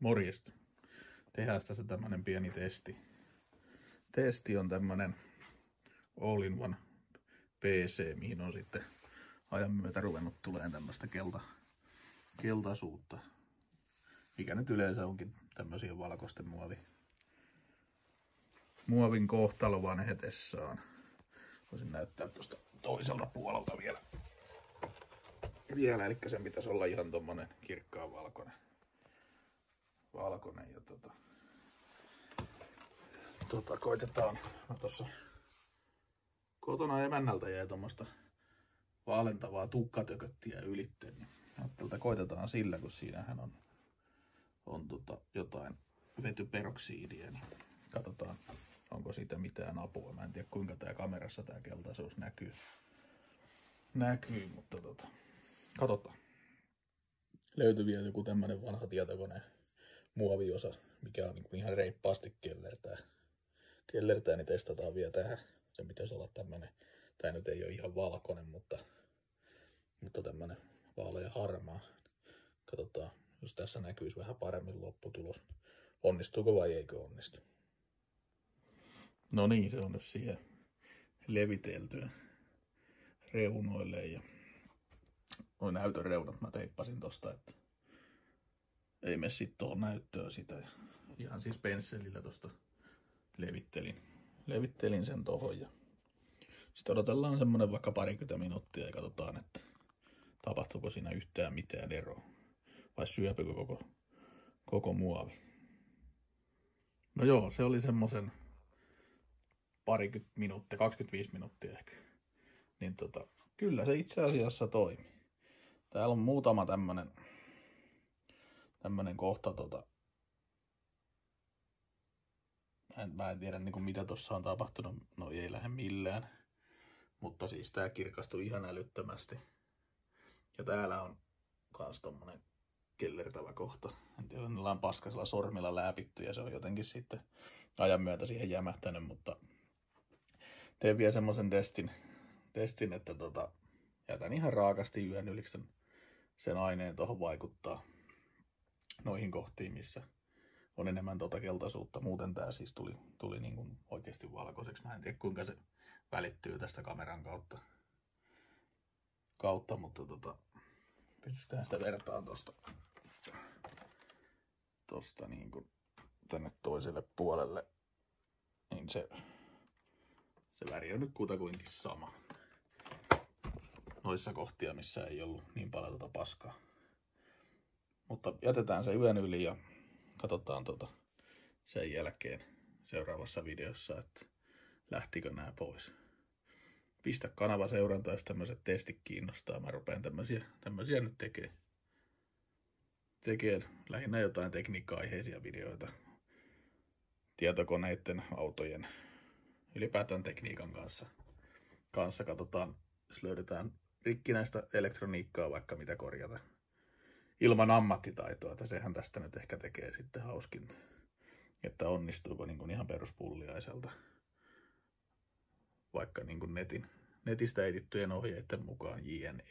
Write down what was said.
Morjesta. Tehdään tässä tämmönen pieni testi. Testi on tämmönen all-in-one PC, mihin on sitten ajan myötä ruvennut tulemaan tämmöstä keltaisuutta. Mikä nyt yleensä onkin tämmösiä valkoisten muovin kohtalo vanhetessaan. Voisin näyttää tuosta toiselta puolelta vielä. Eli sen pitäisi olla ihan tommonen kirkkaan valkoinen ja koitetaan. No tossa kotona emännältä jäi tommoista vaalentavaa tukkatököttiä ylitte, niin tältä koitetaan sillä, kun siinähän on jotain vetyperoksiidia, niin katsotaan onko siitä mitään apua. Mä en tiedä kuinka tää kamerassa tää keltaisuus näkyy, mutta katsotaan. Löytyi vielä joku tämmönen vanha tietokone muoviosa, mikä on niin ihan reippaasti kellertää, niin testataan vielä tähän. Se pitäisi olla tämmönen, tää nyt ei ole ihan valkoinen, mutta tämmönen vaalea harmaa. Katsotaan, jos tässä näkyisi vähän paremmin lopputulos. Onnistuuko vai eikö onnistu? No niin, se on nyt siihen leviteltyä reunoille ja noin näytön reunat mä teippasin tosta, että ei mene sit tuohon näyttöön sitä. Ja ihan siis pensselillä tosta levittelin sen tohon ja sitten odotellaan semmonen vaikka 20 minuuttia ja katsotaan, että tapahtuuko siinä yhtään mitään eroa vai syöpykö koko muovi. No joo, se oli semmosen 20 minuuttia, 25 minuuttia ehkä. Niin kyllä se itse asiassa toimi. Täällä on muutama tämmönen kohta mä en tiedä niin mitä tossa on tapahtunut, no ei lähde millään. Mutta siis tää kirkastui ihan älyttömästi. Ja täällä on kans tommonen kellertävä kohta. En tiedä, on paskasella sormilla läpitty ja se on jotenkin sitten ajan myötä siihen jämähtänyt, mutta teen vielä semmosen testin, että jätän ihan raakasti yhden yli sen aineen tohon vaikuttaa noihin kohtiin, missä on enemmän keltaisuutta. Muuten tää siis tuli niin kuin oikeasti valkoiseksi. Mä en tiedä kuinka se välittyy tästä kameran kautta mutta pystytään sitä vertaan tosta niin kuin tänne toiselle puolelle, niin se väri on nyt kutakuinkin sama. Noissa kohtia, missä ei ollut niin paljon paskaa. Mutta jätetään se yön yli ja katsotaan sen jälkeen seuraavassa videossa, että lähtikö nää pois. Pistä kanava seurantaa, jos tämmöiset testit kiinnostaa. Mä rupean tämmösiä nyt tekee lähinnä jotain tekniikka-aiheisia videoita. Tietokoneiden, autojen, ylipäätään tekniikan kanssa katsotaan, jos löydetään rikkinäistä elektroniikkaa vaikka mitä korjata. Ilman ammattitaitoa, että sehän tästä nyt ehkä tekee sitten hauskinta. Että onnistuuko niin kuin ihan peruspulliaiselta. Vaikka niin kuin netistä edittyjen ohjeiden mukaan JNE.